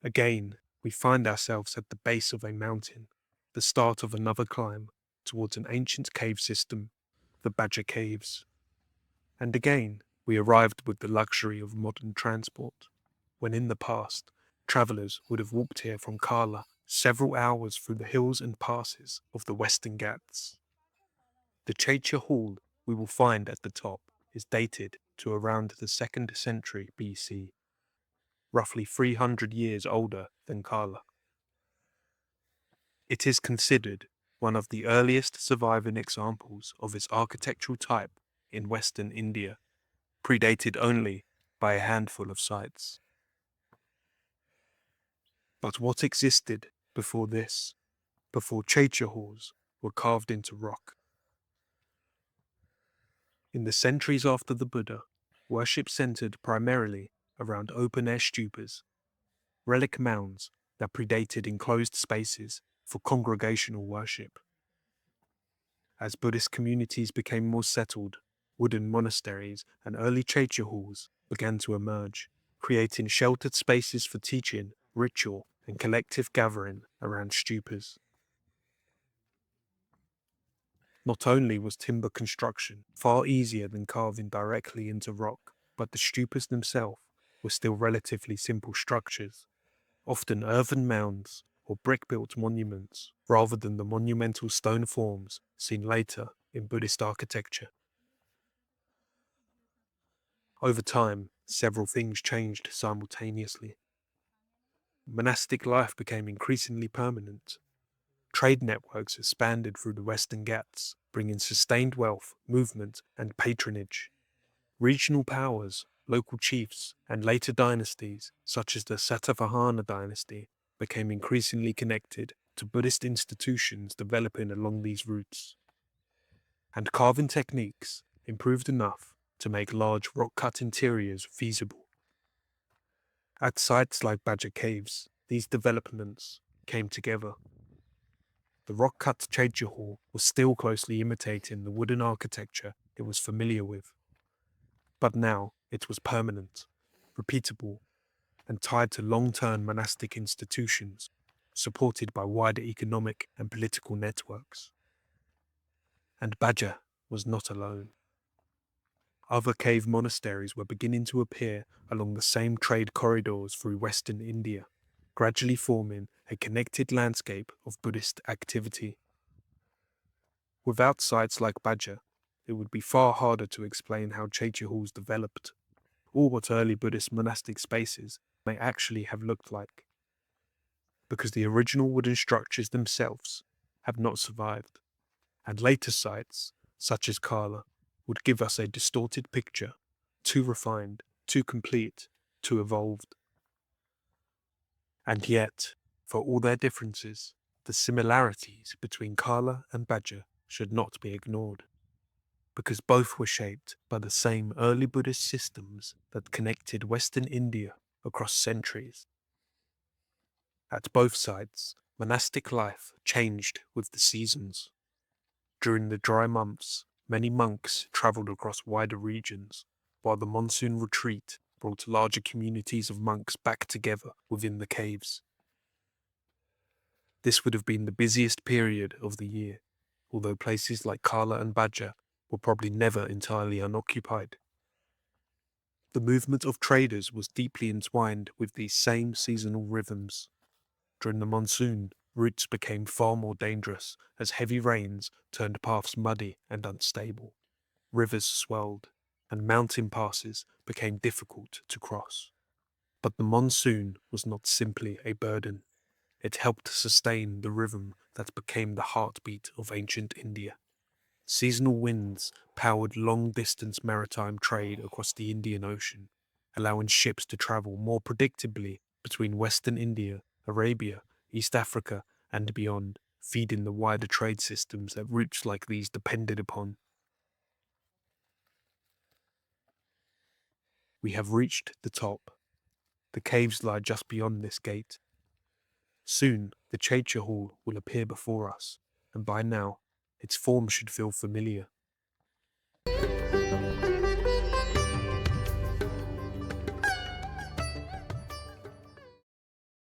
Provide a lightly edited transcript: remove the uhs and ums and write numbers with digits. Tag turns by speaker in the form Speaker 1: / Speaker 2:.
Speaker 1: Again, we find ourselves at the base of a mountain, the start of another climb towards an ancient cave system, the Bhaja Caves. And again, we arrived with the luxury of modern transport, when in the past, travellers would have walked here from Karla several hours through the hills and passes of the Western Ghats. The Chaitya Hall we will find at the top is dated to around the 2nd century BC, roughly 300 years older than Karla. It is considered one of the earliest surviving examples of its architectural type in Western India, predated only by a handful of sites. But what existed before this, before Chaitya Halls were carved into rock? In the centuries after the Buddha, worship centered primarily around open-air stupas, relic mounds that predated enclosed spaces for congregational worship. As Buddhist communities became more settled, wooden monasteries and early Chaitya halls began to emerge, creating sheltered spaces for teaching, ritual, and collective gathering around stupas. Not only was timber construction far easier than carving directly into rock, but the stupas themselves were still relatively simple structures, often earthen mounds or brick-built monuments, rather than the monumental stone forms seen later in Buddhist architecture. Over time, several things changed simultaneously. Monastic life became increasingly permanent. Trade networks expanded through the Western Ghats, bringing sustained wealth, movement, and patronage. Regional powers, local chiefs, and later dynasties, such as the Satavahana dynasty, became increasingly connected to Buddhist institutions developing along these routes. And carving techniques improved enough to make large rock-cut interiors feasible. At sites like Bhaja Caves, these developments came together. The rock-cut Chaitya Hall was still closely imitating the wooden architecture it was familiar with. But now it was permanent, repeatable, and tied to long-term monastic institutions, supported by wider economic and political networks. And Bhaja was not alone. Other cave monasteries were beginning to appear along the same trade corridors through Western India, gradually forming a connected landscape of Buddhist activity. Without sites like Bhaja, it would be far harder to explain how Chaitya halls developed, or what early Buddhist monastic spaces may actually have looked like, because the original wooden structures themselves have not survived, and later sites, such as Karla, would give us a distorted picture, too refined, too complete, too evolved. And yet, for all their differences, the similarities between Karla and Bhaja should not be ignored, because both were shaped by the same early Buddhist systems that connected Western India across centuries. At both sites, monastic life changed with the seasons. During the dry months, many monks travelled across wider regions, while the monsoon retreat brought larger communities of monks back together within the caves. This would have been the busiest period of the year, although places like Karla and Bhaja were probably never entirely unoccupied. The movement of traders was deeply entwined with these same seasonal rhythms. During the monsoon, routes became far more dangerous as heavy rains turned paths muddy and unstable. Rivers swelled, and mountain passes became difficult to cross. But the monsoon was not simply a burden. It helped sustain the rhythm that became the heartbeat of ancient India. Seasonal winds powered long-distance maritime trade across the Indian Ocean, allowing ships to travel more predictably between Western India, Arabia, East Africa, and beyond, feeding the wider trade systems that routes like these depended upon. We have reached the top. The caves lie just beyond this gate. Soon, the Chaitya Hall will appear before us, and by now, its form should feel familiar.